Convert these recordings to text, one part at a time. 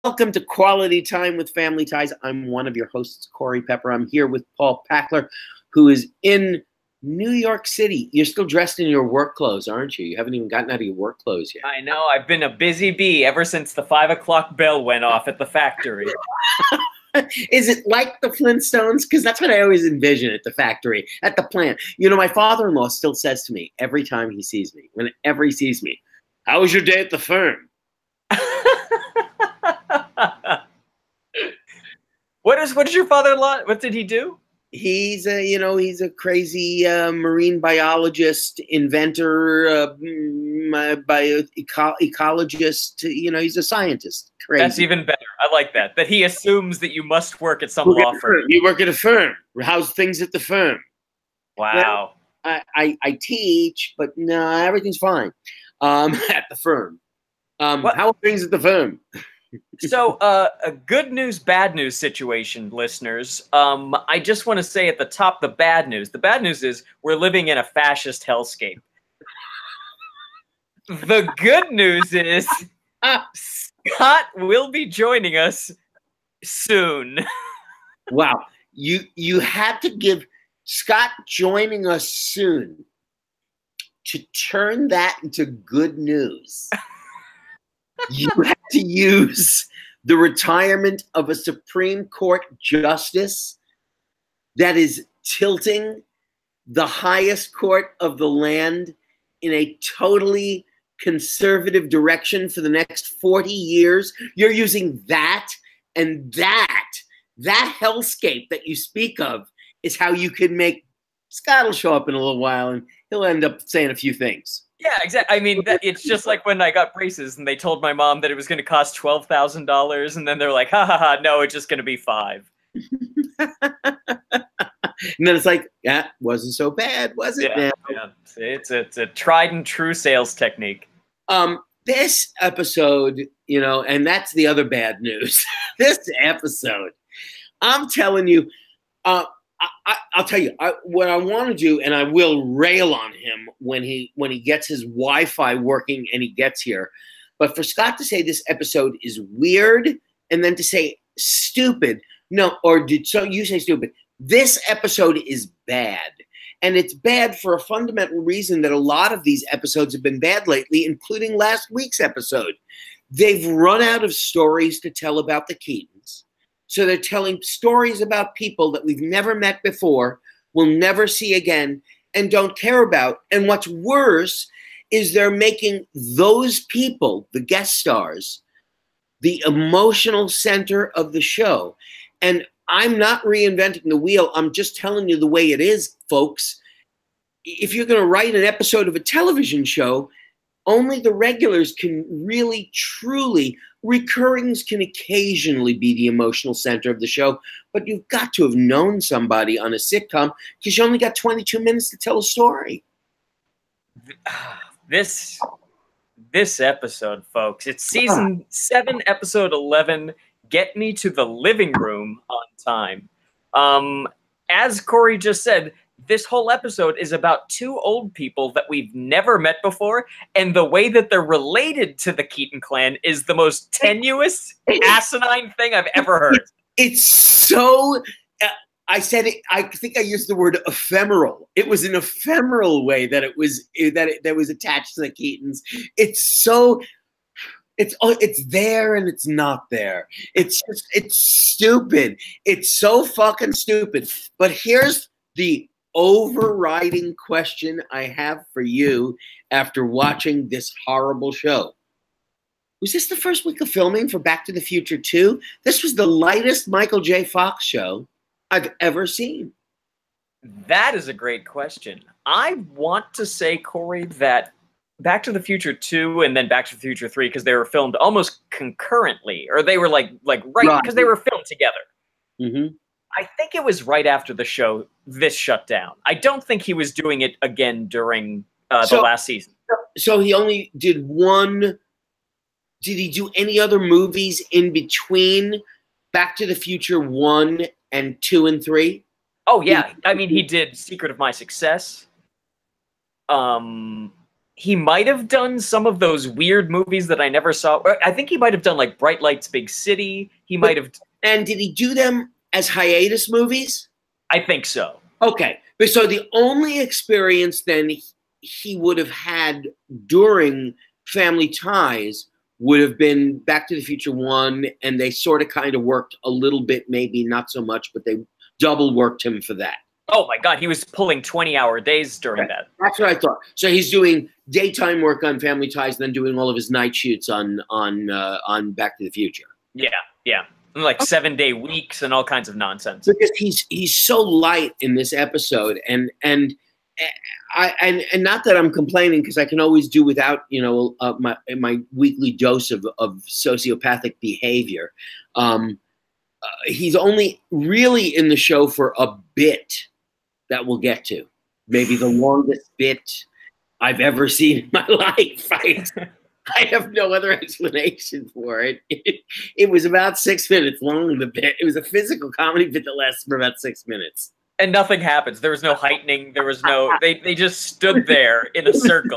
Welcome to Quality Time with Family Ties. I'm one of your hosts, Corey Pepper. I'm here with Paul Packler, who is in New York City. You're still dressed in your work clothes, aren't you? You haven't even gotten out of your work clothes yet. I know. I've been a busy bee ever since the 5 o'clock bell went off at the factory. Is it like the Flintstones? Because that's what I always envision at the factory, at the plant. You know, my father-in-law still says to me every time he sees me, whenever he sees me, "How was your day at the firm?" What is your father-in-law? What did he do? He's a crazy marine biologist, inventor, ecologist. You know, he's a scientist. Crazy. That's even better. I like that. That he assumes that you must work at some law firm. You work at a firm. How's things at the firm? Wow. Well, I teach, but no, everything's fine at the firm. How are things at the firm? So, a good news, bad news situation, listeners. I just want to say at the top the bad news. The bad news is we're living in a fascist hellscape. The good news is Scott will be joining us soon. Wow. You had to give Scott joining us soon to turn that into good news. You had to use the retirement of a Supreme Court justice that is tilting the highest court of the land in a totally conservative direction for the next 40 years. You're using that, and that hellscape that you speak of is how you could make Scott will show up in a little while and he'll end up saying a few things. Yeah, exactly. I mean, it's just like when I got braces and they told my mom that it was going to cost $12,000, and then they're like, "Ha ha ha! No, it's just going to be $5." And then it's like, yeah, wasn't so bad, was it? Yeah, yeah. It's a tried and true sales technique. This episode, you know, and that's the other bad news. This episode, I'm telling you, I'll tell you what I want to do, and I will rail on him when he gets his Wi-Fi working and he gets here. But for Scott to say this episode is weird, and then to say stupid, so you say stupid. This episode is bad, and it's bad for a fundamental reason that a lot of these episodes have been bad lately, including last week's episode. They've run out of stories to tell about the Keatons. So they're telling stories about people that we've never met before, will never see again, and don't care about. And what's worse is they're making those people, the guest stars, the emotional center of the show. And I'm not reinventing the wheel. I'm just telling you the way it is, folks. If you're going to write an episode of a television show, only the regulars can really, truly. Recurrings can occasionally be the emotional center of the show, but you've got to have known somebody on a sitcom because you only got 22 minutes to tell a story. This episode, folks, it's season 7, episode 11. Get me to the living room on time. As Corey just said, this whole episode is about two old people that we've never met before, and the way that they're related to the Keaton clan is the most tenuous, asinine thing I've ever heard. It's so... I said it. I think I used the word ephemeral. It was an ephemeral way that it was that was attached to the Keatons. It's so... It's there and it's not there. It's stupid. It's so fucking stupid. But here's the overriding question I have for you after watching this horrible show. Was this the first week of filming for Back to the Future 2? This was the lightest Michael J. Fox show I've ever seen. That is a great question. I want to say, Corey, that Back to the Future 2 and then Back to the Future 3, because they were filmed almost concurrently, or they were like right, because they were filmed together. Mm-hmm. I think it was right after the show, this shut down. I don't think he was doing it again during the last season. So he only did one. Did he do any other movies in between Back to the Future 1 and 2 and 3? Oh, yeah. I mean, he did Secret of My Success. he might have done some of those weird movies that I never saw. I think he might have done like Bright Lights, Big City. He might have. And did he do them as hiatus movies? I think so. Okay. So the only experience then he would have had during Family Ties would have been Back to the Future 1, and they sort of kind of worked a little bit, maybe not so much, but they double worked him for that. Oh my God, he was pulling 20-hour days during that. That's what I thought. So he's doing daytime work on Family Ties, then doing all of his night shoots on Back to the Future. Yeah, yeah, like 7-day weeks and all kinds of nonsense. Because he's so light in this episode, and not that I'm complaining, because I can always do without, you know, my weekly dose of sociopathic behavior. He's only really in the show for a bit that we'll get to. Maybe the longest bit I've ever seen in my life. I have no other explanation for it. It was about 6 minutes long, the bit. It was a physical comedy bit that lasted for about 6 minutes. And nothing happens. There was no heightening. There was no. They just stood there in a circle.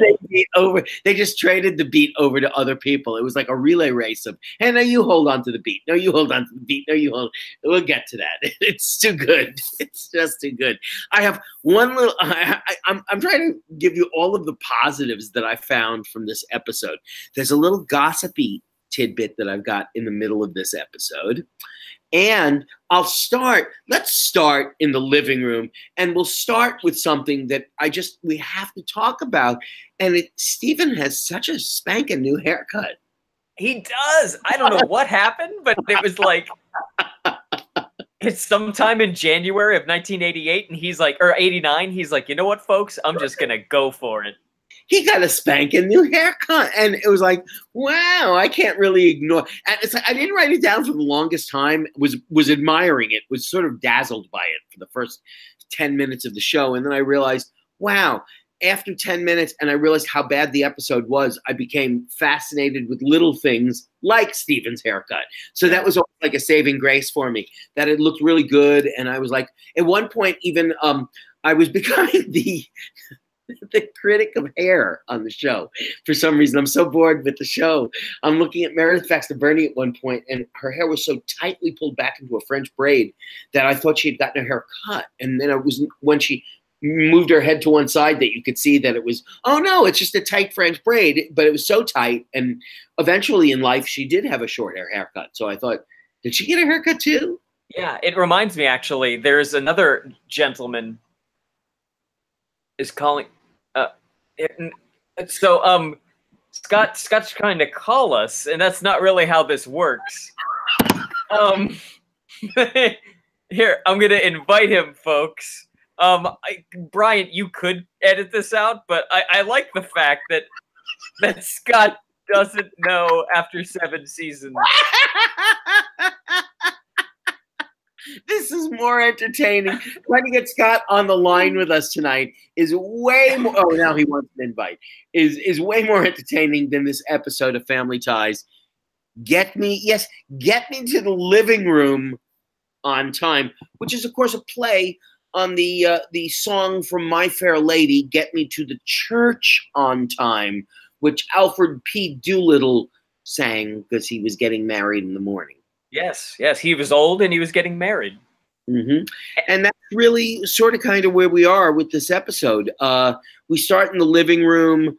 They just traded the beat over to other people. It was like a relay race of, hey, no, you hold on to the beat. No, you hold on to the beat. No, you hold. We'll get to that. It's too good. It's just too good. I have one little. I'm trying to give you all of the positives that I found from this episode. There's a little gossipy tidbit that I've got in the middle of this episode. And let's start in the living room, and we'll start with something that we have to talk about. And Steven has such a spanking new haircut. He does. I don't know what happened, but it was like, it's sometime in January of 1988, and he's like, or 89, he's like, you know what, folks, I'm just going to go for it. He got a spanking new haircut, and it was like, wow, I can't really ignore. And it's like, I didn't write it down for the longest time. Was admiring it, was sort of dazzled by it for the first 10 minutes of the show, and then I realized, wow. After 10 minutes, and I realized how bad the episode was, I became fascinated with little things like Steven's haircut. So that was like a saving grace for me. That it looked really good, and I was like, at one point, even I was becoming the critic of hair on the show. For some reason, I'm so bored with the show. I'm looking at Meredith Baxter Burney at one point, and her hair was so tightly pulled back into a French braid that I thought she had gotten her hair cut. And then it was when she moved her head to one side that you could see that it was, oh no, it's just a tight French braid, but it was so tight. And eventually in life, she did have a short haircut. So I thought, did she get a haircut too? Yeah, it reminds me, actually, there's another gentleman is calling. Scott's trying to call us, and that's not really how this works. Here, I'm gonna invite him, folks. Brian, you could edit this out, but I like the fact that Scott doesn't know after 7 seasons. This is more entertaining. Trying to get Scott on the line with us tonight is way more. Oh, now he wants an invite. Is way more entertaining than this episode of Family Ties. Get me to the living room on time, which is of course a play on the song from My Fair Lady, "Get Me to the Church on Time," which Alfred P. Doolittle sang because he was getting married in the morning. Yes, he was old and he was getting married. Mm-hmm. And that's really sort of kind of where we are with this episode. We start in the living room.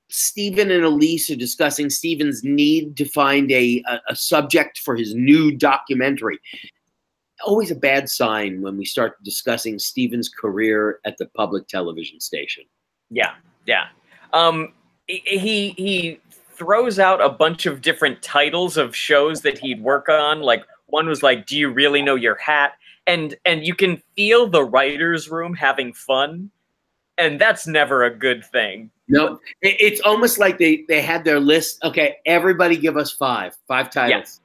Stephen and Elise are discussing Stephen's need to find a subject for his new documentary. Always a bad sign when we start discussing Stephen's career at the public television station. Yeah. He throws out a bunch of different titles of shows that he'd work on. Like one was like, "Do you really know your hat?" And you can feel the writer's room having fun, and that's never a good thing. No, it's almost like they had their list. Okay, everybody give us five titles,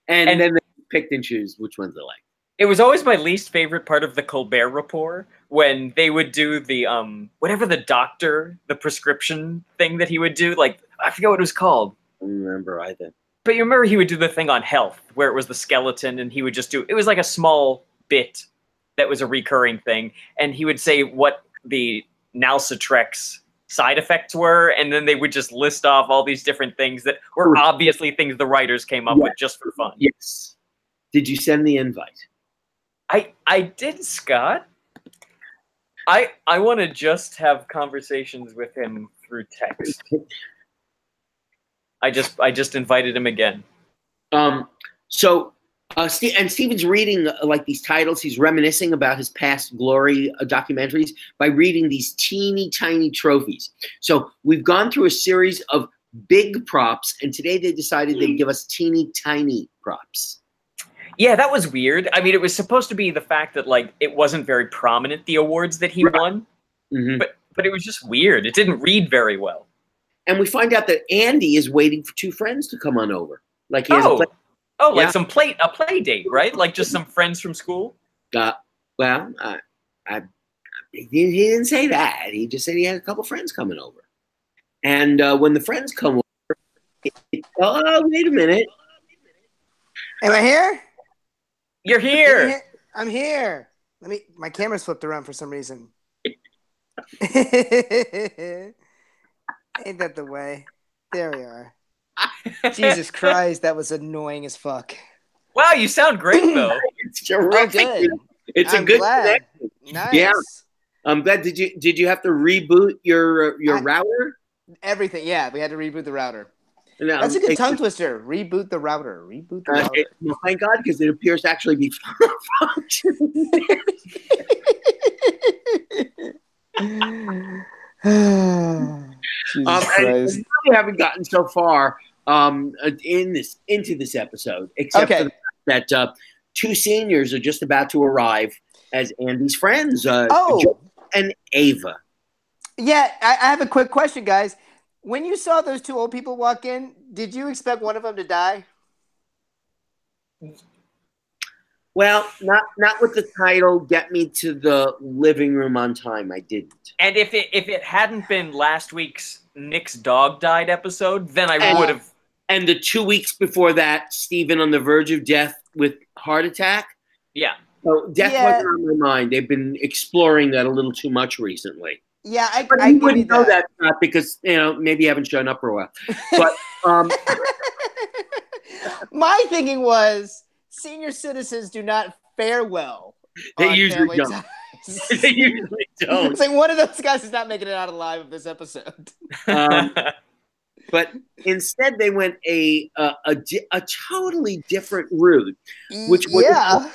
and then they picked and choose which ones they like. It was always my least favorite part of the Colbert Report when they would do the whatever the prescription thing that he would do. Like, I forget what it was called. I don't remember either. But you remember he would do the thing on health where it was the skeleton, and he would just do. It was like a small bit that was a recurring thing, and he would say what the Nalsatrex side effects were, and then they would just list off all these different things that were obviously things the writers came up with just for fun. Yes. Did you send the invite? I did, Scott. I want to just have conversations with him through text. I just invited him again. Steven's reading like these titles. He's reminiscing about his past glory documentaries by reading these teeny tiny trophies. So we've gone through a series of big props, and today they decided they'd give us teeny tiny props. Yeah, that was weird. I mean, it was supposed to be the fact that like it wasn't very prominent, the awards that he won, but it was just weird. It didn't read very well. And we find out that Andy is waiting for two friends to come on over. Like he has a like a play date, right? Like just some friends from school. He didn't say that. He just said he had a couple friends coming over. And when the friends come over, oh, wait a minute. Am I here? You're here. I'm here. My camera's flipped around for some reason. Ain't that the way? There we are. Jesus Christ, that was annoying as fuck. Wow, you sound great though. It's terrific. It's a good glad. Nice. Yeah. I'm glad. Did you have to reboot your router? Everything. Yeah, we had to reboot the router. No, that's a good tongue twister. Reboot the router. Reboot the router. Well, thank God, because it appears to actually be functioning. Jesus Christ. We haven't gotten so far into this episode, except for the fact that two seniors are just about to arrive as Andy's friends, Joe and Ava. Yeah, I have a quick question, guys. When you saw those two old people walk in, did you expect one of them to die? Well, not with the title "Get Me to the Living Room on Time." I didn't. And if it hadn't been last week's Nick's dog died episode, then I would have. And the 2 weeks before that, Stephen on the verge of death with heart attack. Yeah. So death wasn't on my mind. They've been exploring that a little too much recently. Yeah, I wouldn't know that because maybe you haven't shown up for a while. But my thinking was senior citizens do not fare well. They usually don't. They usually don't. It's like one of those guys is not making it out alive of this episode. But instead, they went a totally different route, which was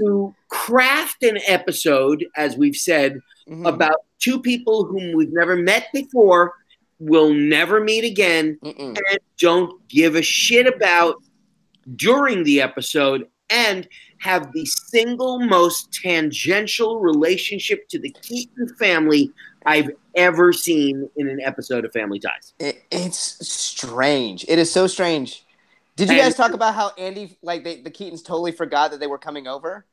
to craft an episode, as we've said, about two people whom we've never met before, will never meet again, and don't give a shit about during the episode, and have the single most tangential relationship to the Keaton family I've ever seen in an episode of Family Ties. It's strange. It is so strange. Did you guys talk about how Andy, like the Keatons totally forgot that they were coming over?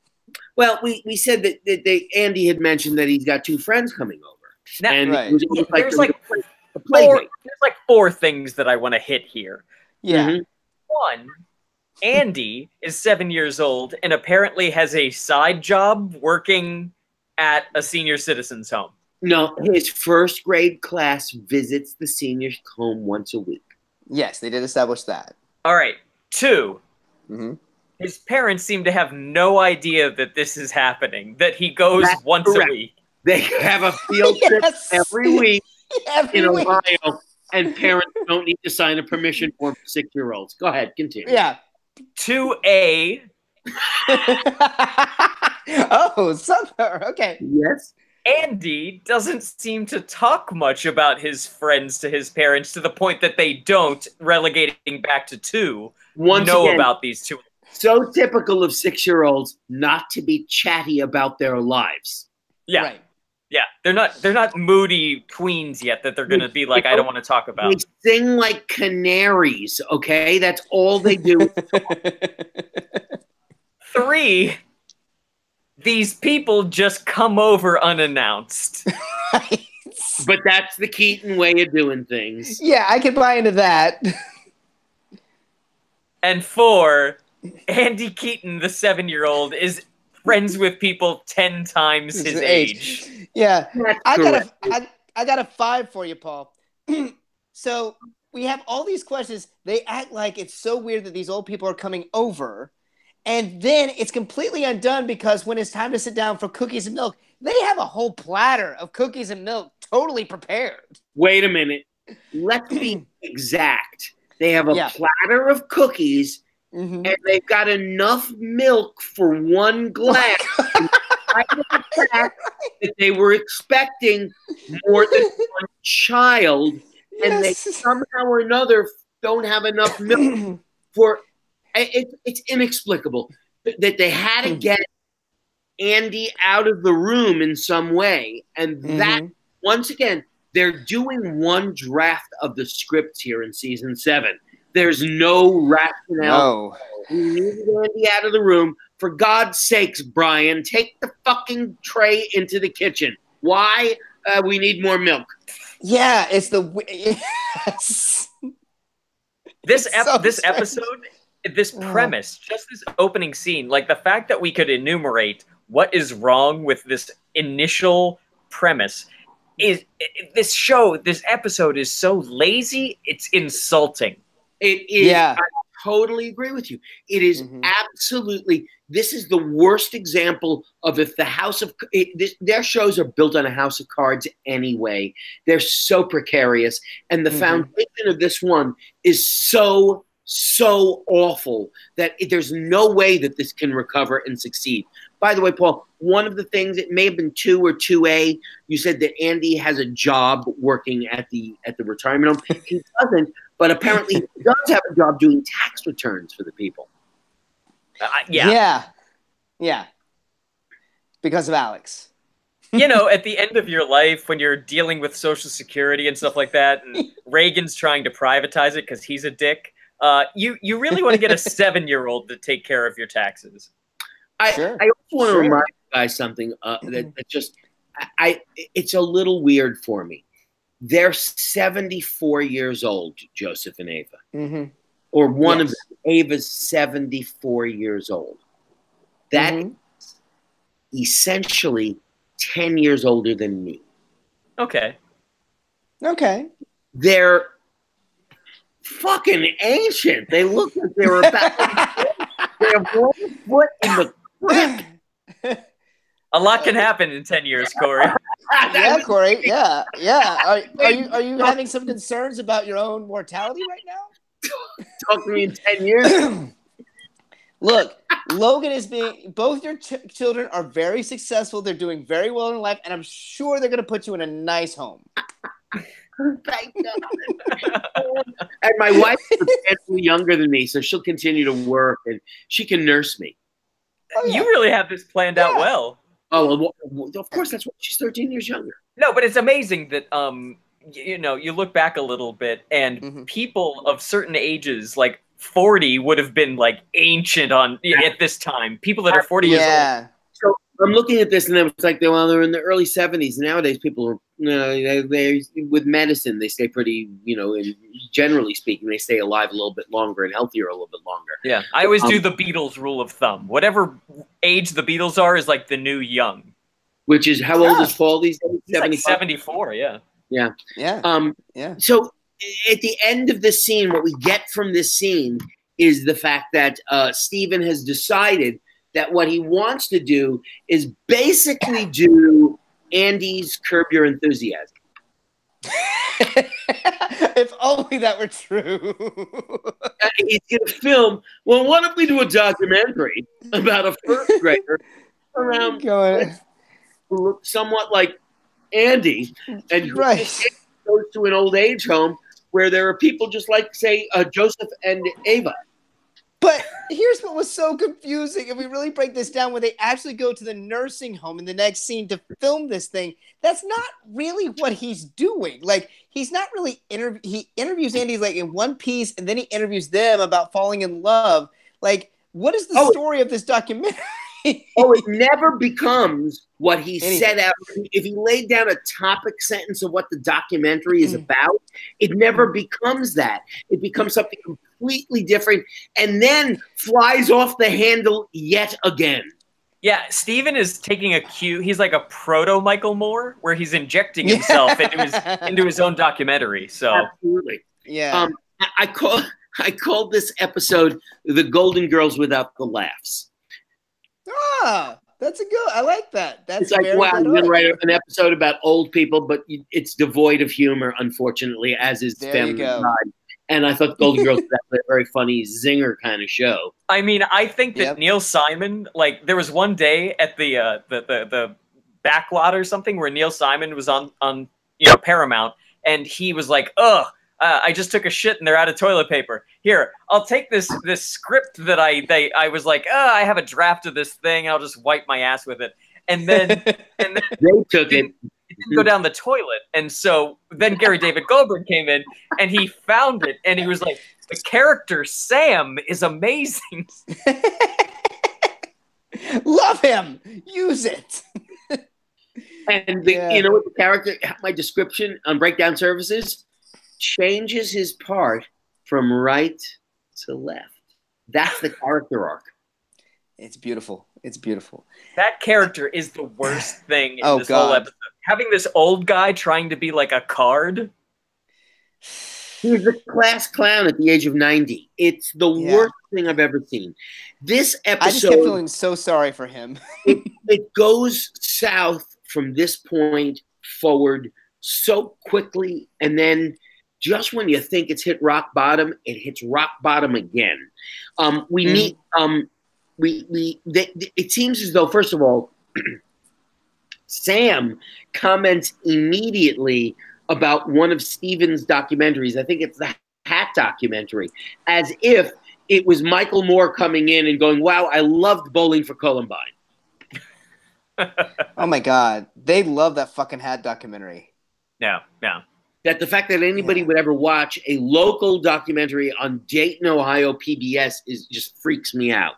Well, we said that Andy had mentioned that he's got two friends coming over. Now, and there's like four things that I want to hit here. Yeah. One, Andy is 7 years old and apparently has a side job working at a senior citizen's home. No, his first grade class visits the seniors' home once a week. Yes, they did establish that. All right. Two, his parents seem to have no idea that this is happening, that he goes once a week. They have a field trip every week in Ohio, and parents don't need to sign a permission form for 6-year-olds. Go ahead, continue. Yeah. 2A. Okay. Yes. Andy doesn't seem to talk much about his friends to his parents, to the point that they don't, relegating back to 2, know about these two. So typical of 6-year-olds not to be chatty about their lives. Yeah. Right. Yeah. They're not moody tweens yet that they're going to be like, I don't want to talk about. They sing like canaries, okay? That's all they do. 3, these people just come over unannounced. Right. But that's the Keaton way of doing things. Yeah, I can buy into that. And 4, Andy Keaton, the 7-year-old, is friends with people 10 times his age. Yeah, I a 5 for you, Paul. So we have all these questions. They act like it's so weird that these old people are coming over. And then it's completely undone because when it's time to sit down for cookies and milk, they have a whole platter of cookies and milk totally prepared. Wait a minute. Let's be exact. They have a platter of cookies, and they've got enough milk for one glass. The fact that they were expecting more than one child, and they somehow or another don't have enough milk for it's inexplicable that they had to get Andy out of the room in some way. And that, once again, they're doing one draft of the scripts here in season 7. There's no rationale. No. We need Andy out of the room. For God's sakes, Brian, take the fucking tray into the kitchen. Why? We need more milk. Yeah, it's the... Yes. This episode... This premise, just this opening scene, like the fact that we could enumerate what is wrong with this initial premise is this episode is so lazy, it's insulting. It is. Yeah. I totally agree with you. It is absolutely, this is the worst example of if the House of, their shows are built on a House of Cards anyway. They're so precarious. And the foundation of this one is so awful that there's no way that this can recover and succeed. By the way, Paul, one of the things, it may have been 2 or 2A, you said that Andy has a job working at the retirement home. He doesn't, but apparently he does have a job doing tax returns for the people. Yeah. Because of Alex. You know, at the end of your life, when you're dealing with Social Security and stuff like that, and Reagan's trying to privatize it because he's a dick, you really want to get a 7-year-old to take care of your taxes. I also want to remind you guys something that just it's a little weird for me. They're 74 years old, Joseph and Ava, or one of them. Ava's 74 years old. That is essentially 10 years older than me. Okay. They're fucking ancient. They look like they were about they have 1 foot in the crack. A lot can happen in 10 years, Corey. Yeah, Corey. Yeah. Are you having some concerns about your own mortality right now? Talk to me in 10 years. Look, Logan is being. Both your children are very successful. They're doing very well in life, and I'm sure they're going to put you in a nice home. Thank God. And my wife is substantially younger than me, so she'll continue to work and she can nurse me. You really have this planned out well. Oh, well, of course, that's why she's 13 years younger. No, but it's amazing that you know, you look back a little bit, and people of certain ages, like 40, would have been like ancient at this time. People that are 40 years old. So I'm looking at this, and it's like they're in the early 70s. Nowadays, people are, they with medicine, they stay pretty, and generally speaking, they stay alive a little bit longer and healthier a little bit longer. Yeah, I always do the Beatles rule of thumb. Whatever age the Beatles are is like the new young. Which is, how old is Paul these days? He's like 74, yeah. So at the end of this scene, what we get from this scene is the fact that Steven has decided that what he wants to do is basically do Andy's Curb Your Enthusiasm. If only that were true. He's going to film. Well, what if we do a documentary about a first grader around who looks somewhat like Andy, and who goes to an old age home where there are people just like, say, Joseph and Ava. But here's what was so confusing. If we really break this down, when they actually go to the nursing home in the next scene to film this thing, that's not really what he's doing. Like, he's not really he interviews Andy like in one piece, and then he interviews them about falling in love. Like, what is the story of this documentary? It never becomes what he set out. If he laid down a topic sentence of what the documentary is about, it never becomes that. It becomes something completely different, and then flies off the handle yet again. Yeah, Steven is taking a cue. He's like a proto Michael Moore, where he's injecting himself into his own documentary. So absolutely. Yeah. I called this episode "The Golden Girls Without the Laughs." Ah, that's a good. I like that. That's It's like, very wow, good. you're gonna write an episode about old people, but it's devoid of humor, unfortunately, as is There Family you go. Guy. And I thought Golden Girls was actually a very funny zinger kind of show. I mean, I think that Yep. Neil Simon, like, there was one day at the backlot or something where Neil Simon was on Paramount, and he was like, "Ugh, I just took a shit and they're out of toilet paper. Here, I'll take this script that I was like, I have a draft of this thing. I'll just wipe my ass with it." And then They took it. It didn't go down the toilet. And so then Gary David Goldberg came in and he found it and he was like, the character Sam is amazing. Love him. Use it. And you know what the character, my description on Breakdown Services, changes his part from right to left. That's the character arc. It's beautiful. It's beautiful. That character is the worst thing in this God. whole episode. Having this old guy trying to be like a card. He's a class clown at the age of 90. It's the worst thing I've ever seen. This episode, I just kept feeling so sorry for him. it goes south from this point forward so quickly, and then just when you think it's hit rock bottom, it hits rock bottom again. We meet. It seems as though, first of all, Sam comments immediately about one of Steven's documentaries. I think it's the Hat documentary, as if it was Michael Moore coming in and going, "Wow, I loved Bowling for Columbine." Oh my God, they love that fucking Hat documentary. Yeah. That the fact that anybody would ever watch a local documentary on Dayton, Ohio PBS is just freaks me out.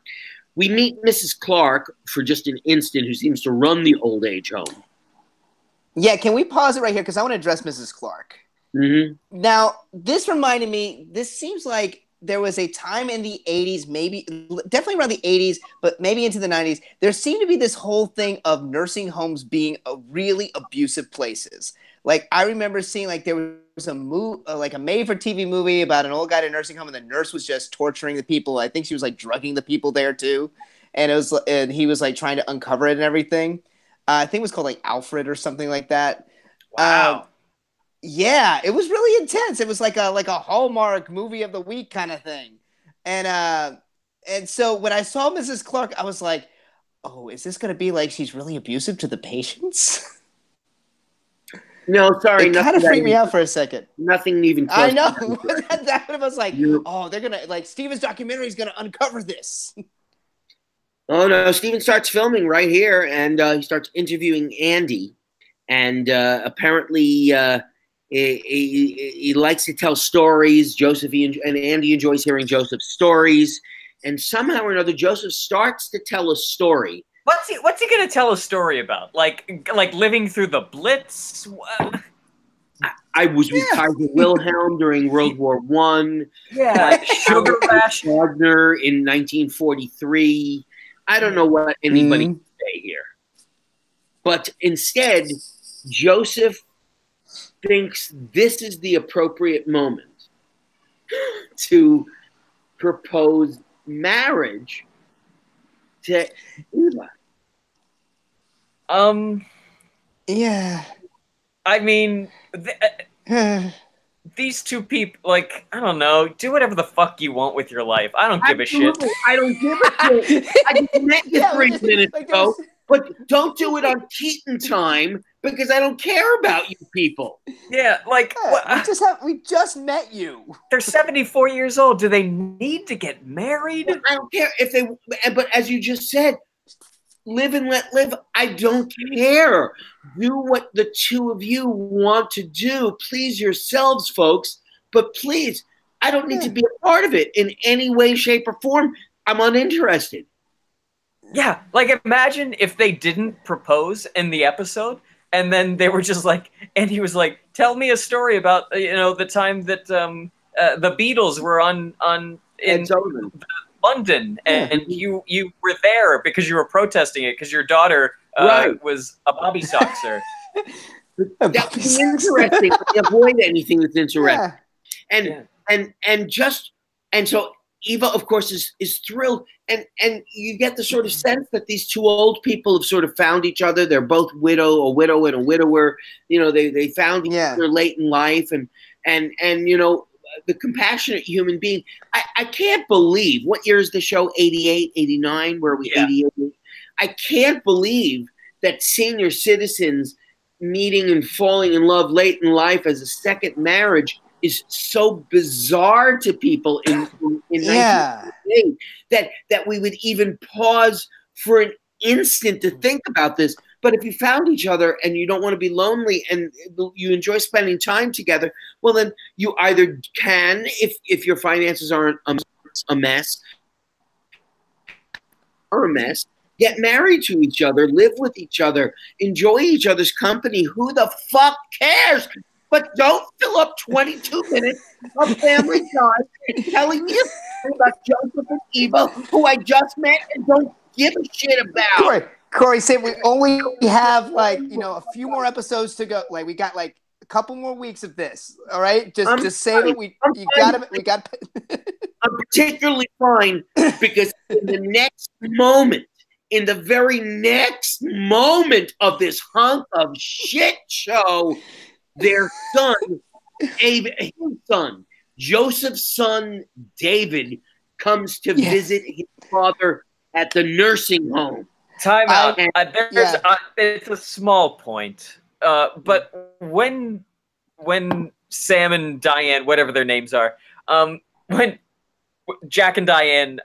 We meet Mrs. Clark for just an instant, who seems to run the old age home. Yeah, can we pause it right here? Because I want to address Mrs. Clark. Mm-hmm. Now, this reminded me, this seems like there was a time in the 80s, maybe, definitely around the 80s, but maybe into the 90s, there seemed to be this whole thing of nursing homes being really abusive places. Like, I remember seeing, like, there was a made-for-TV movie about an old guy at a nursing home, and the nurse was just torturing the people. I think she was, like, drugging the people there, too. And he was, like, trying to uncover it and everything. I think it was called, like, Alfred or something like that. Wow. Yeah, it was really intense. It was like a Hallmark movie of the week kind of thing. And so when I saw Mrs. Clark, I was like, oh, is this going to be like she's really abusive to the patients? No, sorry. It kind of freaked me out for a second. Nothing even close. I know. That was like, oh, they're going to, like, Steven's documentary is going to uncover this. Oh, no. Steven starts filming right here, and he starts interviewing Andy. And apparently he likes to tell stories. And Andy enjoys hearing Joseph's stories. And somehow or another, Joseph starts to tell a story. What's he gonna tell a story about? Like living through the Blitz? I was with Kaiser Wilhelm during World War I. Yeah, Sugar Rush. Wagner in 1943. I don't know what anybody can say here. But instead, Joseph thinks this is the appropriate moment to propose marriage to Eva. Yeah. I mean, these two people, like, I don't know, do whatever the fuck you want with your life. I don't give a shit. I don't give a shit. I just met you 3 minutes ago, but don't do it on Keaton time because I don't care about you people. Yeah, like we just met you. They're 74 years old. Do they need to get married? I don't care if they. But as you just said, live and let live. I don't care. Do what the two of you want to do. Please yourselves, folks. But please, I don't need to be a part of it in any way, shape, or form. I'm uninterested. Yeah, like imagine if they didn't propose in the episode, and then they were just like, and he was like, "Tell me a story about the time that the Beatles were on in London, and you were there because you were protesting it because your daughter was a bobby soxer. That would be interesting. Avoid anything that's interesting. And so Eva, of course, is thrilled, and you get the sort of sense that these two old people have sort of found each other. They're both a widow and a widower. You know, they found each other late in life, and you know, the compassionate human being. I can't believe, what year is the show? 88, 89? Where are we? 88. I can't believe that senior citizens meeting and falling in love late in life as a second marriage is so bizarre to people in 1988 that we would even pause for an instant to think about this. But if you found each other and you don't want to be lonely and you enjoy spending time together, well, then you either can, if your finances aren't a mess, get married to each other, live with each other, enjoy each other's company. Who the fuck cares? But don't fill up 22 minutes of family time telling me about Joseph and Eva, who I just met and don't give a shit about. Corey said we only have, like, you know, a few more episodes to go. Like, we got like a couple more weeks of this. All right, just save it. We got. I'm particularly fine because in the next moment, in the very next moment of this hunk of shit show, their son, his son, Joseph's son, David, comes to visit his father at the nursing home. Time out. It's a small point, but when Sam and Diane, whatever their names are, when Jack and Diane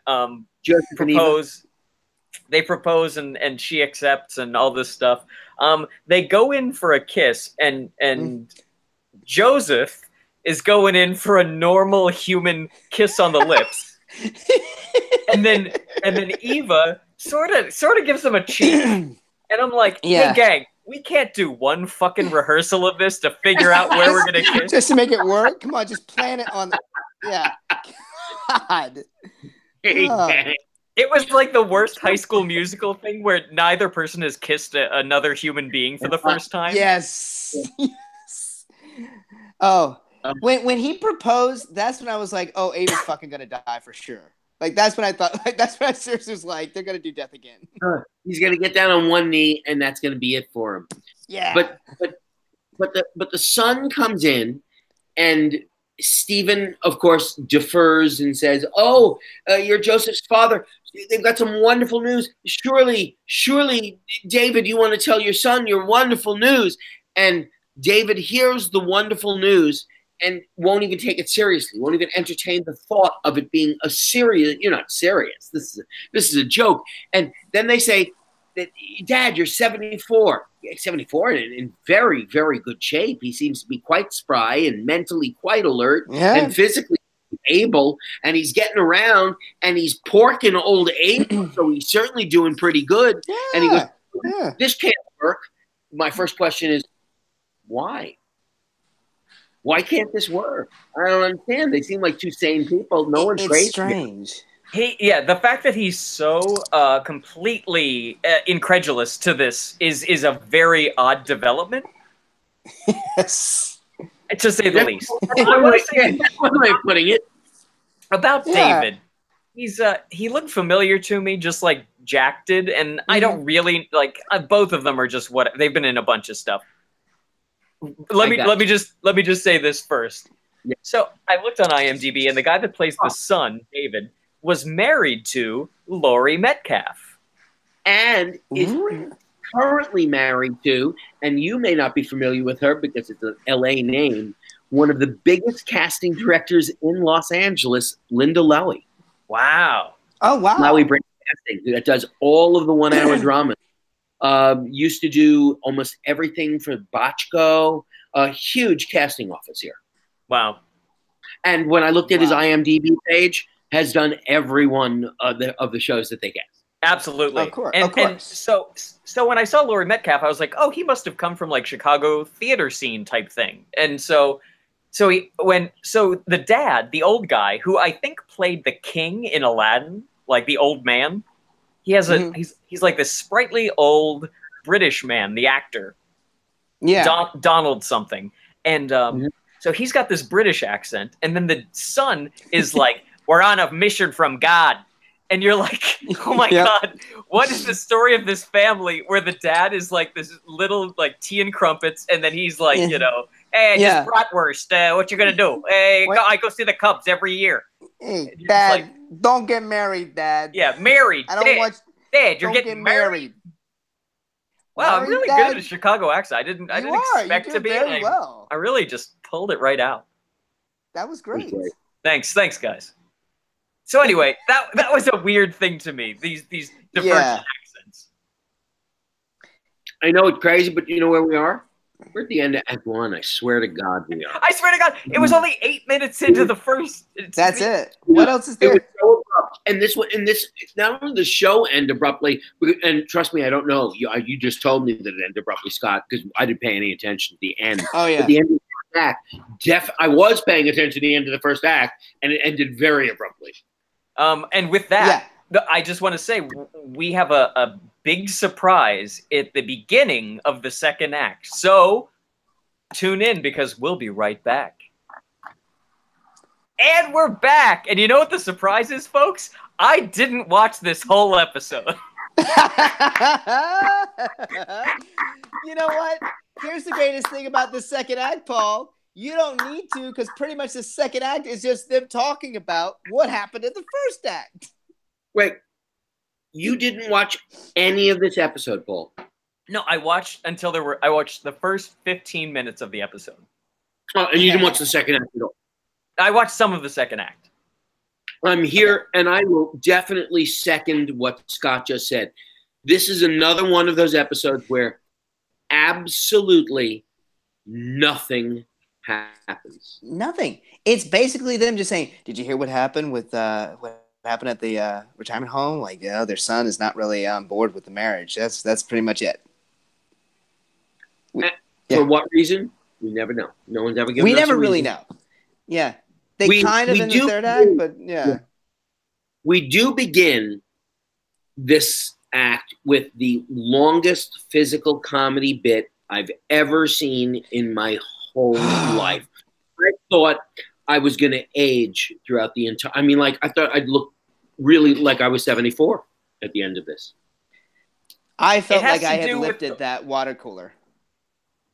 propose. They propose and she accepts and all this stuff. They go in for a kiss and Joseph is going in for a normal human kiss on the lips. and then Eva sort of gives him a cheek. And I'm like, hey gang, we can't do one fucking rehearsal of this to figure out where we're gonna kiss. Just to make it work? Come on, just plan it on God. Hey, gang. It was like the worst High School Musical thing where neither person has kissed another human being for the first time. Yes. Oh, when he proposed, that's when I was like, oh, Ava's fucking gonna die for sure. Like, that's when I thought, like, that's when I seriously was like, they're gonna do death again. He's gonna get down on one knee, and that's gonna be it for him. Yeah. But the son comes in, and Stephen, of course, defers and says, "Oh, you're Joseph's father. They've got some wonderful news. Surely, David, you want to tell your son your wonderful news." And David hears the wonderful news and won't even take it seriously. Won't even entertain the thought of it being a serious. You're not serious. This is a joke. And then they say that, Dad, you're 74. 74 and in very, very good shape. He seems to be quite spry and mentally quite alert and physically able, and he's getting around and he's porking old Abe, so he's certainly doing pretty good. And he goes, this can't work. My first question is, why? Why can't this work? I don't understand. They seem like two sane people. No one's crazy. It's strange. The fact that he's so completely incredulous to this is a very odd development. Yes. To say the least. One way of putting it. About David, he looked familiar to me, just like Jack did, and I don't really like. Both of them are just what they've been in a bunch of stuff. Let me just say this first. Yeah. So I looked on IMDb, and the guy that plays the son, David, was married to Laurie Metcalf. And is currently married to, and you may not be familiar with her because it's an LA name, one of the biggest casting directors in Los Angeles, Linda Lowy. Wow. Oh, wow. Lowy Brand Casting, that does all of the one-hour dramas. Used to do almost everything for Botchko. A huge casting office here. Wow. And when I looked at his IMDb page, has done every one of the shows that they cast. Absolutely. Of course. And so when I saw Laurie Metcalf, I was like, oh, he must have come from like Chicago theater scene type thing. And so So the dad, the old guy, who I think played the king in Aladdin, like the old man, he has he's like this sprightly old British man, the actor. Yeah. Donald something. And so he's got this British accent, and then the son is like, we're on a mission from God. And you're like, oh my God, what is the story of this family where the dad is like this little like tea and crumpets, and then he's like, you know, hey, just bratwurst, what you gonna do? Hey, I go see the Cubs every year. Hey, Dad, like, don't get married, Dad. Yeah, married. I don't want Dad, you're getting married. Wow, I'm really good at a Chicago accent. I didn't expect to be. Very well. I really just pulled it right out. That was great. Thanks, guys. So anyway, that was a weird thing to me. These divergent accents. I know it's crazy, but you know where we are? We're at the end of Act 1. I swear to God, we are. I swear to God, it was only 8 minutes into the first. That's it. What else is there? It was so abrupt. And this not only the show ended abruptly, and trust me, I don't know. You just told me that it ended abruptly, Scott, because I didn't pay any attention at the end. Oh yeah. At the end of the first act, I was paying attention to the end of the first act, and it ended very abruptly. And with that, I just want to say we have a big surprise at the beginning of the second act. So tune in because we'll be right back. And we're back. And you know what the surprise is, folks? I didn't watch this whole episode. You know what? Here's the greatest thing about the second act, Paul. You don't need to, because pretty much the second act is just them talking about what happened in the first act. Wait, you didn't watch any of this episode, Paul? No, I watched I watched the first 15 minutes of the episode. Oh, and you didn't watch the second act at all? I watched some of the second act. I'm here, and I will definitely second what Scott just said. This is another one of those episodes where absolutely nothing happens. Nothing. It's basically them just saying, "Did you hear what happened with what happened at the retirement home? Like, their son is not really on board with the marriage." That's pretty much it. For what reason? We never know. No one's ever given. We us never a really reason. know. Yeah, we kind of in the third act, but yeah. We do begin this act with the longest physical comedy bit I've ever seen in my whole life. I thought I was going to age throughout the entire. I mean, like I thought I'd look really like I was 74 at the end of this. I felt like I had lifted that water cooler.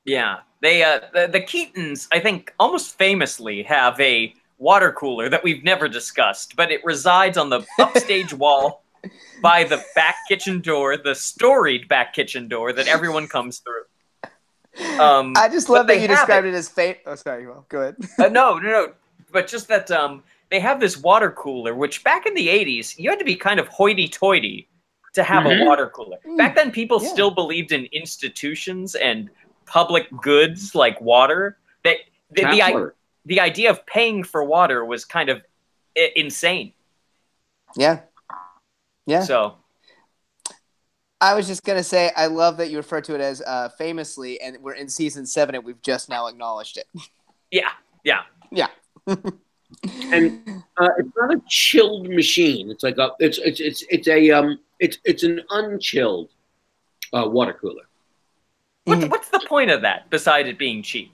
Yeah, they the Keatons, I think, almost famously have a water cooler that we've never discussed, but it resides on the upstage wall by the back kitchen door, the storied back kitchen door that everyone comes through. I just love that you described it as fate. Oh, sorry. Well, go ahead. No. But just that they have this water cooler, which back in the 80s, you had to be kind of hoity-toity to have a water cooler. Back then, people still believed in institutions and public goods like water. The idea of paying for water was kind of insane. Yeah. Yeah. So I was just going to say, I love that you refer to it as famously, and we're in season 7 and we've just now acknowledged it. Yeah. And it's not a chilled machine. It's like it's an unchilled water cooler. What's the point of that besides it being cheap?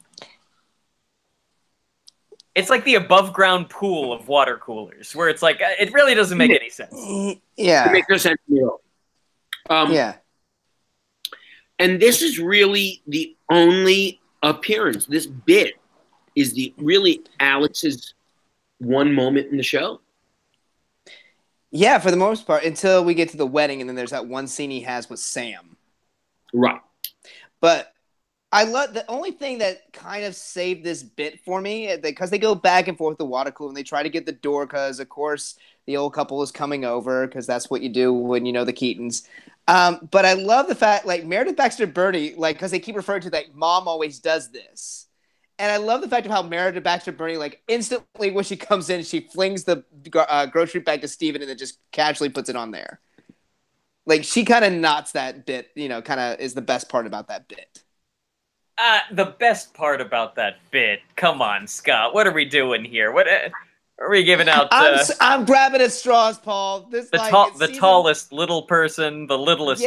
It's like the above ground pool of water coolers, where it's like it really doesn't make any sense. Yeah, it makes no sense to me. Yeah, and this is really the only appearance. This bit is really Alex's one moment in the show. Yeah, for the most part, until we get to the wedding, and then there's that one scene he has with Sam. Right. But I love the only thing that kind of saved this bit for me, because they go back and forth the water cooler and they try to get the door because, of course, the old couple is coming over because that's what you do when you know the Keatons. But I love the fact, like, Meredith Baxter Birney, like, because they keep referring to that mom always does this. And I love the fact of how Meredith Baxter Birney, like, instantly when she comes in, she flings the grocery bag to Steven and then just casually puts it on there. Like, she kind of knots that bit, kind of is the best part about that bit. The best part about that bit. Come on, Scott. What are we doing here? What are we giving out? I'm grabbing at straws, Paul. This the tallest little person, the littlest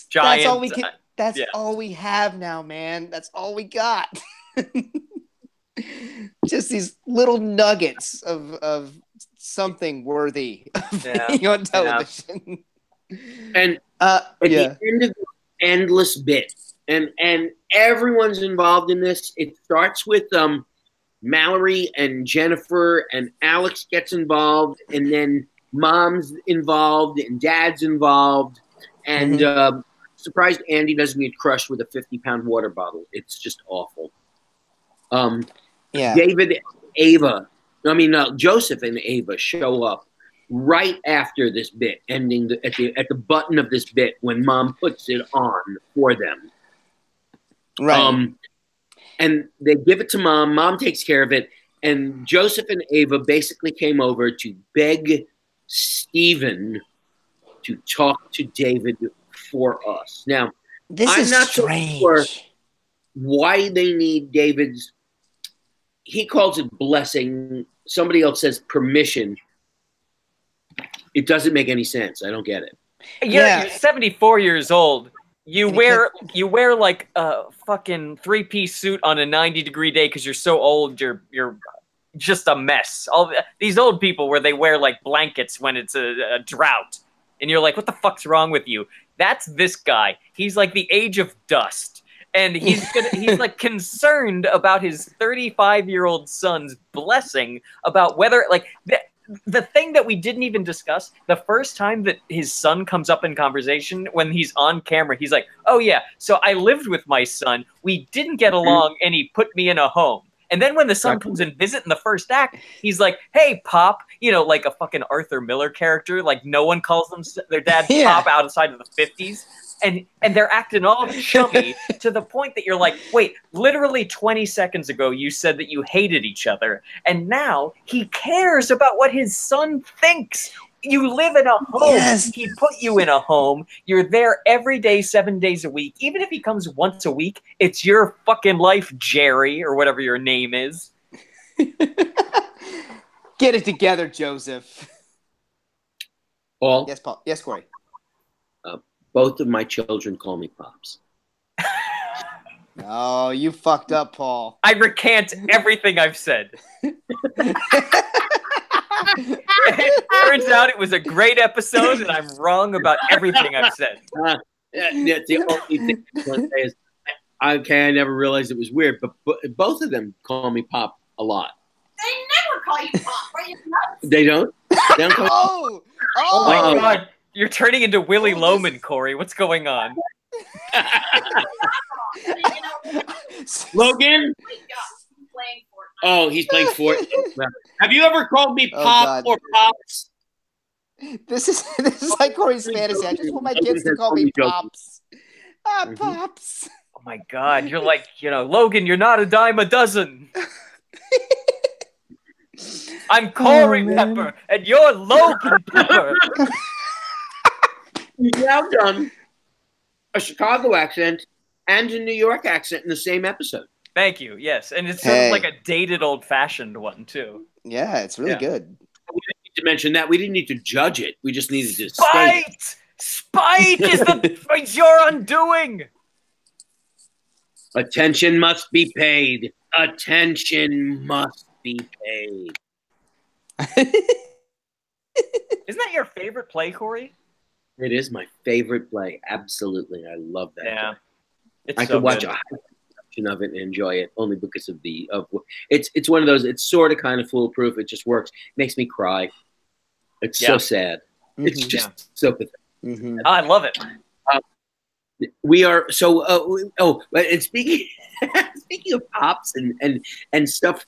giant. That's all we can. That's all we have now, man. That's all we got. Just these little nuggets of something worthy of being on television. And at the end of the endless bit, and everyone's involved in this. It starts with Mallory and Jennifer, and Alex gets involved, and then Mom's involved, and Dad's involved, and surprised Andy doesn't get crushed with a 50-pound water bottle. It's just awful. David, Ava, Joseph and Ava show up right after this bit, ending at the button of this bit when Mom puts it on for them. Right. And they give it to Mom. Mom takes care of it. And Joseph and Ava basically came over to beg Stephen to talk to David for us. Now, I'm not strange. so sure why they need David's, he calls it blessing. Somebody else says permission. It doesn't make any sense. I don't get it. You're 74 years old. You wear like a fucking 3-piece suit on a 90-degree day because you're so old. You're just a mess. These old people where they wear like blankets when it's a drought, and you're like, what the fuck's wrong with you? That's this guy. He's like the age of dust, and he's like concerned about his 35-year-old son's blessing about whether like. The thing that we didn't even discuss, the first time that his son comes up in conversation, when he's on camera, he's like, oh yeah, so I lived with my son. We didn't get along, and he put me in a home. And then when the son comes and visit in the first act, he's like, hey, Pop, like a fucking Arthur Miller character. Like, no one calls them their dad Pop outside of the 50s. And they're acting all chummy to the point that you're like, wait, literally 20 seconds ago you said that you hated each other, and now he cares about what his son thinks. You live in a home. Yes. He put you in a home. You're there every day, 7 days a week. Even if he comes once a week, it's your fucking life, Jerry, or whatever your name is. Get it together, Joseph. Paul? Yes, Paul. Yes, Corey. Both of my children call me Pops. Oh, you fucked up, Paul. I recant everything I've said. It turns out it was a great episode, and I'm wrong about everything I've said. The only thing I want to say is, I never realized it was weird, but both of them call me Pop a lot. They never call you Pop, right? They don't? They don't Oh my God. You're turning into Willie Loman, Corey. What's going on? Logan? Oh, he's playing Fortnite. Have you ever called me Pop or Pops? This is like Corey's fantasy. I just want my kids to call me Pops. Pops. Oh my God. You're like, Logan, you're not a dime a dozen. I'm Corey Pepper, and you're Logan Pepper. You've now done a Chicago accent and a New York accent in the same episode. Thank you. Yes, and it's sort of like a dated, old-fashioned one too. Yeah, it's really good. We didn't need to mention that. We didn't need to judge it. We just needed to Spite is your undoing. Attention must be paid. Attention must be paid. Isn't that your favorite play, Corey? It is my favorite play. Absolutely. I love that. Yeah. I could watch a production of it and enjoy it only because of it's one of those, it's sort of kind of foolproof. It just works. It makes me cry. It's so sad. It's just so pathetic. Mm-hmm. I love it. We are so and speaking of Pops and stuff,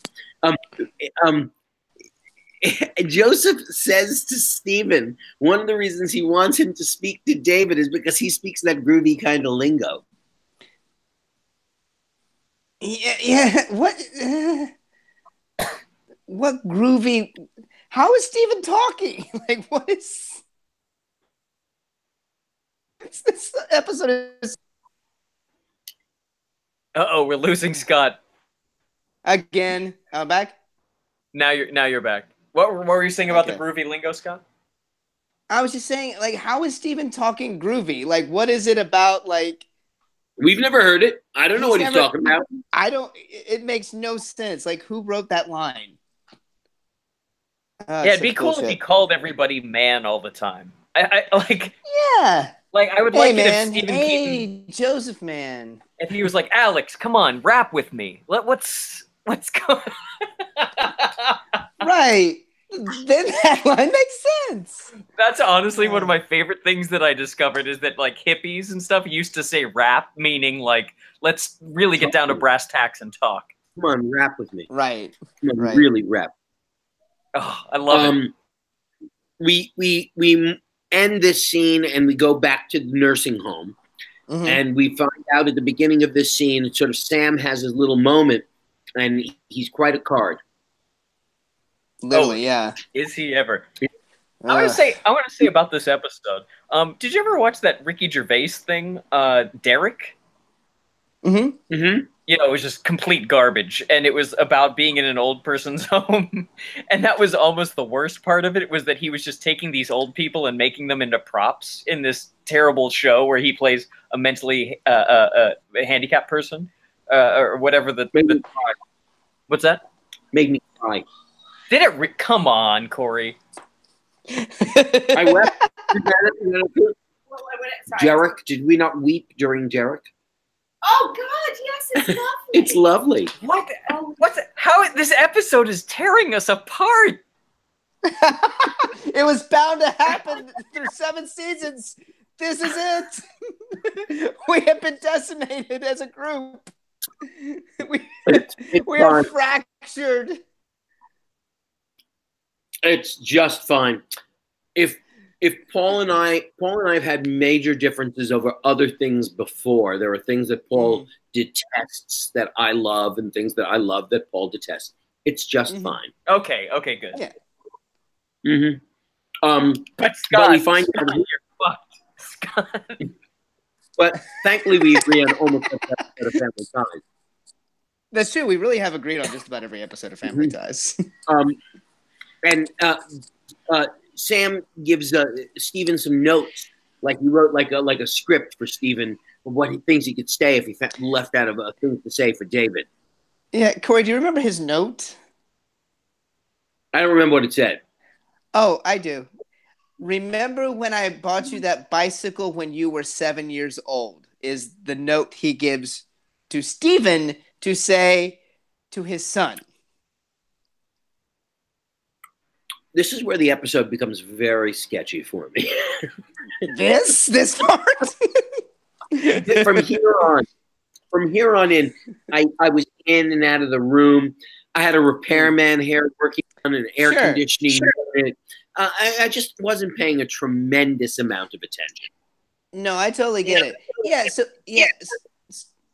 Joseph says to Stephen, one of the reasons he wants him to speak to David is because he speaks that groovy kind of lingo. Yeah. What groovy? How is Stephen talking? Like, what is? This episode is. Uh-oh, we're losing Scott. Again, I'm back. Now you're back. What were you saying about the Okay. groovy lingo, Scott? I was just saying, like, how is Steven talking groovy? Like, what is it about? Like, We've never heard it. I don't know he's what he's never. talking about. I don't. It makes no sense. Like, who wrote that line? Yeah, It's it'd be such cool if he bullshit. called everybody man all the time. I Yeah. like I would Hey, like it if man. Stephen Keaton, Hey, Joseph, man. if he was like, Alex, come on, rap with me. What's going Right. Then that line makes sense. That's honestly one of my favorite things that I discovered is that like hippies and stuff used to say rap, meaning like let's really get down to brass tacks and talk. Come on, rap with me. Right. Come on, Right. really rap. Oh, I love it. We end this scene and we go back to the nursing home, and we find out at the beginning of this scene, sort of Sam has his little moment, and he's quite a card. Literally, yeah. Is he ever? I want to say about this episode. Did you ever watch that Ricky Gervais thing, Derek? Mm-hmm. Mm-hmm. You know, it was just complete garbage, and it was about being in an old person's home, and that was almost the worst part of it, was that he was just taking these old people and making them into props in this terrible show where he plays a mentally handicapped person, or whatever what's that? Made me cry. Did it? Come on, Corey. I wept. Derek, did we not weep during Derek? Oh God, yes, it's lovely. It's lovely. What? How this episode is tearing us apart? It was bound to happen through 7 seasons. This is it. We have been decimated as a group. We are fractured. It's just fine. If Paul and I have had major differences over other things before. There are things that Paul detests that I love, and things that I love that Paul detests. It's just fine. Okay, good. Yeah. But Scott, but we find Scott, out, you're fucked. Scott. but thankfully we agree on almost every episode of Family Ties. That's true. We really have agreed on just about every episode of Family Ties. And Sam gives Stephen some notes, like he wrote like a script for Stephen of what he thinks he could say if he left out of things to say for David. Yeah, Corey, do you remember his note? I don't remember what it said. Oh, I do. Remember when I bought you that bicycle when you were 7 years old? Is the note he gives to Stephen to say to his son. This is where the episode becomes very sketchy for me. This part? From here on in, I was in and out of the room. I had a repairman here working on an air conditioning unit. I just wasn't paying a tremendous amount of attention. No, I totally get it. Yeah,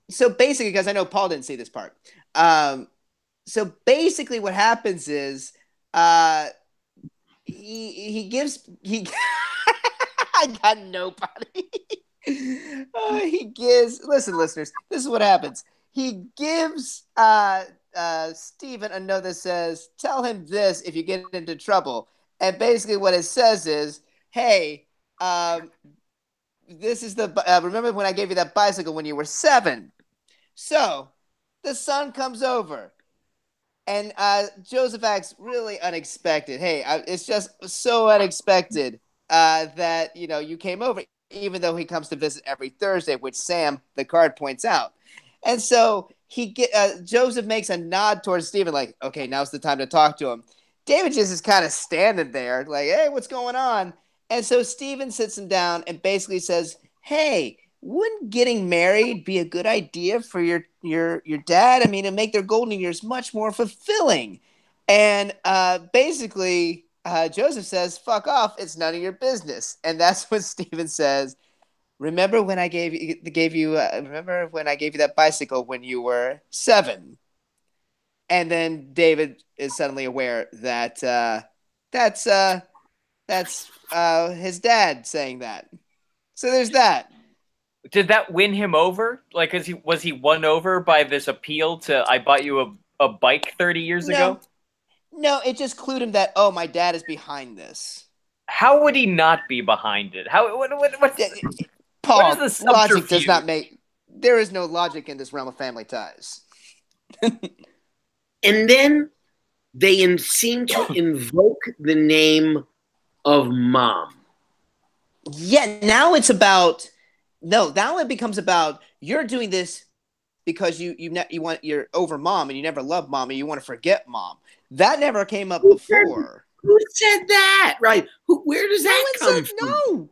so basically, because I know Paul didn't see this part. So basically, what happens is he I got nobody. He gives. Listen, listeners, this is what happens. He gives Stephen a note that says, "Tell him this if you get into trouble." And basically, what it says is, "Hey, this is the remember when I gave you that bicycle when you were 7?" So the son comes over, and Joseph acts really unexpected. Hey, it's just so unexpected that you came over, even though he comes to visit every Thursday, which Sam the card points out. And so Joseph makes a nod towards Stephen, like, "Okay, now's the time to talk to him." David just is kind of standing there, like, "Hey, what's going on?" And so Stephen sits him down and basically says, "Hey, wouldn't getting married be a good idea for your dad? I mean, it'd make their golden years much more fulfilling." And basically, Joseph says, "Fuck off! It's none of your business." And that's what Stephen says. Remember when I gave you that bicycle when you were 7? And then David is suddenly aware that that's his dad saying that. So there's that. Did that win him over? Like, was he won over by this appeal to I bought you a bike 30 years ago? No, it just clued him that, oh, my dad is behind this. How would he not be behind it? What Paul, is the logic does not subterfuge? make. There is no logic in this realm of family ties. And then they seem to invoke the name of mom. Yeah, now it's about now it becomes about you're doing this because you're over mom and you never loved mom and you want to forget mom. That never came up before. Who said that? Right? Where does that come from? No.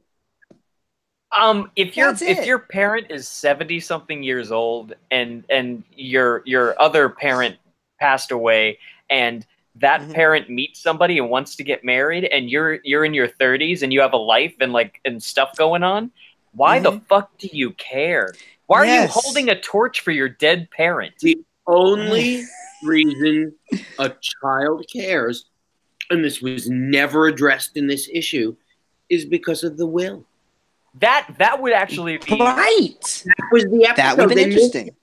If That's your parent is 70 something years old and your other parent passed away and that parent meets somebody and wants to get married and you're in your 30s and you have a life and stuff going on, why the fuck do you care? Why are you holding a torch for your dead parent? The only reason a child cares, and this was never addressed in this issue, is because of the will. That would actually be right. That was the episode. That would have been interesting.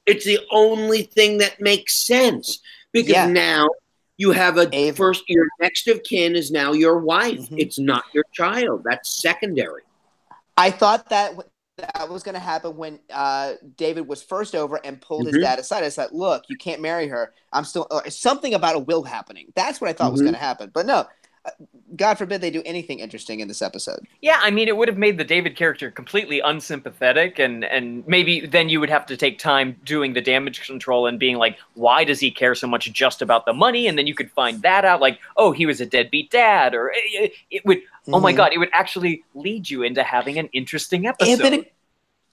It's the only thing that makes sense because now you have your next of kin is now your wife. It's not your child. That's secondary. I thought that was going to happen when David was first over and pulled his dad aside. I said, "Look, you can't marry her. I'm still something about a will happening." That's what I thought was going to happen. But no, God forbid they do anything interesting in this episode. Yeah, I mean, it would have made the David character completely unsympathetic, and maybe then you would have to take time doing the damage control and being like, why does he care so much just about the money? And then you could find that out, like, oh, he was a deadbeat dad, or it would, oh my God, it would actually lead you into having an interesting episode.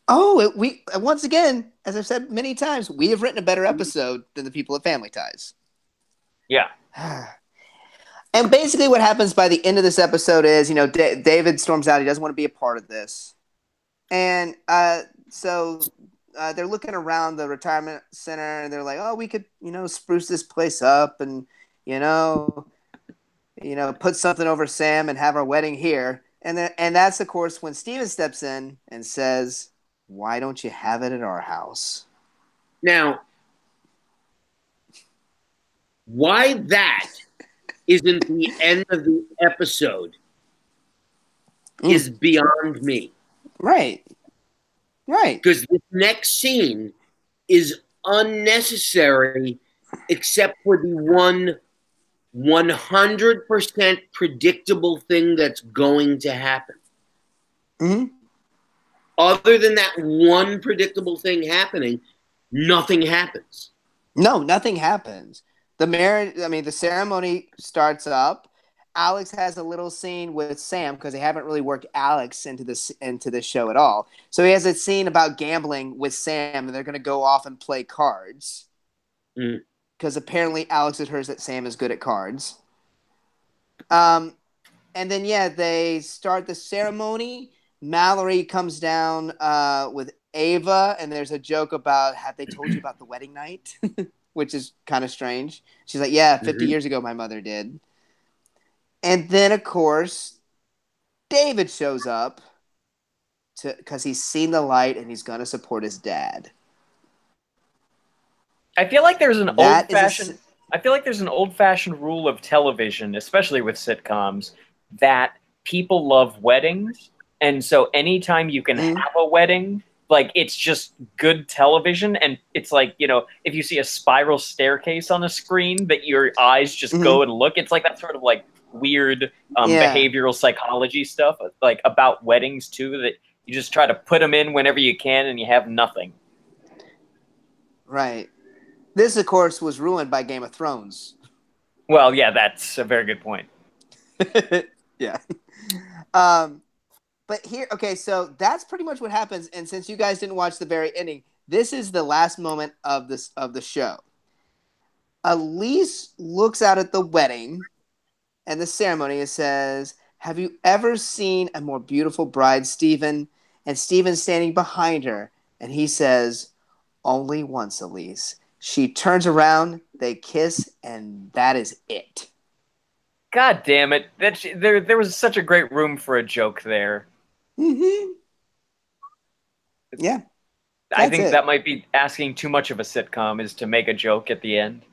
Once again, as I've said many times, we have written a better episode than the people at Family Ties. Yeah. And basically what happens by the end of this episode is, David storms out. He doesn't want to be a part of this. And so they're looking around the retirement center, and they're like, oh, we could, spruce this place up and, put something over Sam and have our wedding here. And that's, of course, when Steven steps in and says, why don't you have it at our house? Now, why that isn't the end of the episode is beyond me. Right. Because the next scene is unnecessary except for the one 100% predictable thing that's going to happen. Other than that one predictable thing happening, nothing happens. No, nothing happens. The ceremony starts up. Alex has a little scene with Sam because they haven't really worked Alex into this show at all. So he has a scene about gambling with Sam, and they're going to go off and play cards. Because apparently Alex had heard that Sam is good at cards. And then, they start the ceremony. Mallory comes down with Ava, and there's a joke about, have they told you about the wedding night? Which is kind of strange. She's like, yeah, 50 years ago my mother did. And then, of course, David shows up because he's seen the light and he's going to support his dad. I feel like there's an old-fashioned rule of television, especially with sitcoms, that people love weddings. And so anytime you can have a wedding, like, it's just good television, and it's like, if you see a spiral staircase on a screen that your eyes just go and look, it's like that sort of like weird behavioral psychology stuff, like about weddings too, that you just try to put them in whenever you can and you have nothing. Right. This, of course, was ruined by Game of Thrones. Well, yeah, that's a very good point. Yeah. But here, okay, so that's pretty much what happens. And since you guys didn't watch the very ending, this is the last moment of the show. Elise looks out at the wedding and the ceremony and says, have you ever seen a more beautiful bride, Stephen? And Stephen's standing behind her, and he says, only once, Elise. She turns around, they kiss, and that is it. God damn it. There was such a great room for a joke there. Yeah. I think That's it. that might be asking too much of a sitcom is to make a joke at the end.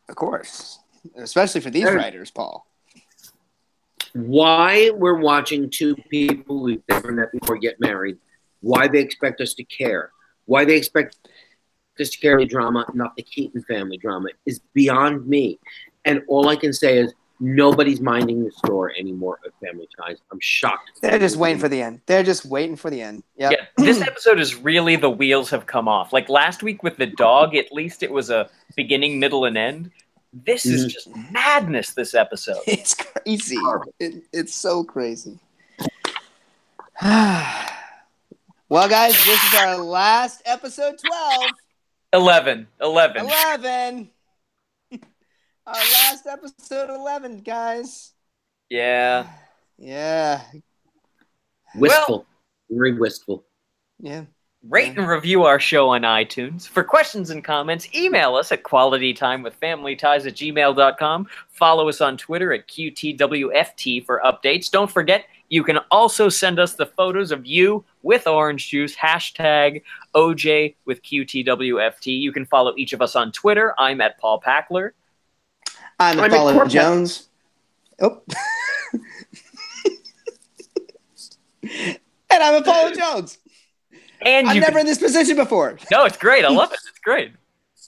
Of course. Especially for these writers, Paul. Why we're watching two people we've never met before get married, why they expect us to care, why they expect us to care the drama, not the Keaton family drama, is beyond me. And all I can say is nobody's minding the store anymore of Family Ties. I'm shocked. They're just waiting for the end. They're just waiting for the end. Yep. Yeah, this episode is really the wheels have come off. Like last week with the dog, at least it was a beginning, middle, and end. This is just madness, this episode. It's crazy. It's so crazy. Well, guys, this is our last episode 12. 11. Our last episode 11, guys. Yeah. Yeah. Wistful. Very wistful. Yeah. Rate and review our show on iTunes. For questions and comments, email us at qualitytimewithfamilyties@gmail.com. Follow us on Twitter at QTWFT for updates. Don't forget, you can also send us the photos of you with orange juice, hashtag OJ with QTWFT. You can follow each of us on Twitter. I'm at Paul Packler. I'm at Paul Jones. Oh. And I'm Apollo Jones. And I've never in this position before. No, it's great. I love it. It's great.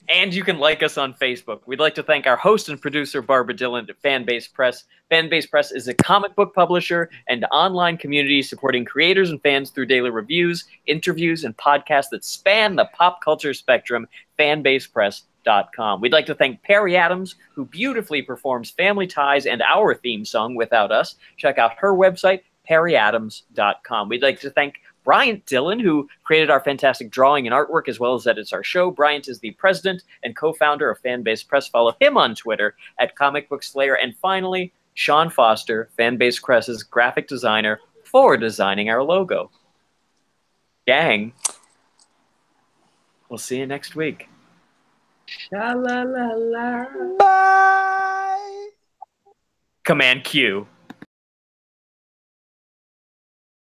And you can like us on Facebook. We'd like to thank our host and producer, Barbara Dillon, at Fanbase Press. Fanbase Press is a comic book publisher and online community supporting creators and fans through daily reviews, interviews, and podcasts that span the pop culture spectrum. Fanbasepress.com. We'd like to thank Perry Adams, who beautifully performs Family Ties and our theme song, Without Us. Check out her website, perryadams.com. We'd like to thank Bryant Dillon, who created our fantastic drawing and artwork as well as edits our show. Bryant is the president and co-founder of Fanbase Press. Follow him on Twitter at Comic Book Slayer. And finally, Sean Foster, Fanbase Press's graphic designer, for designing our logo. Gang, we'll see you next week. Sha-la-la-la. Bye. Command Q.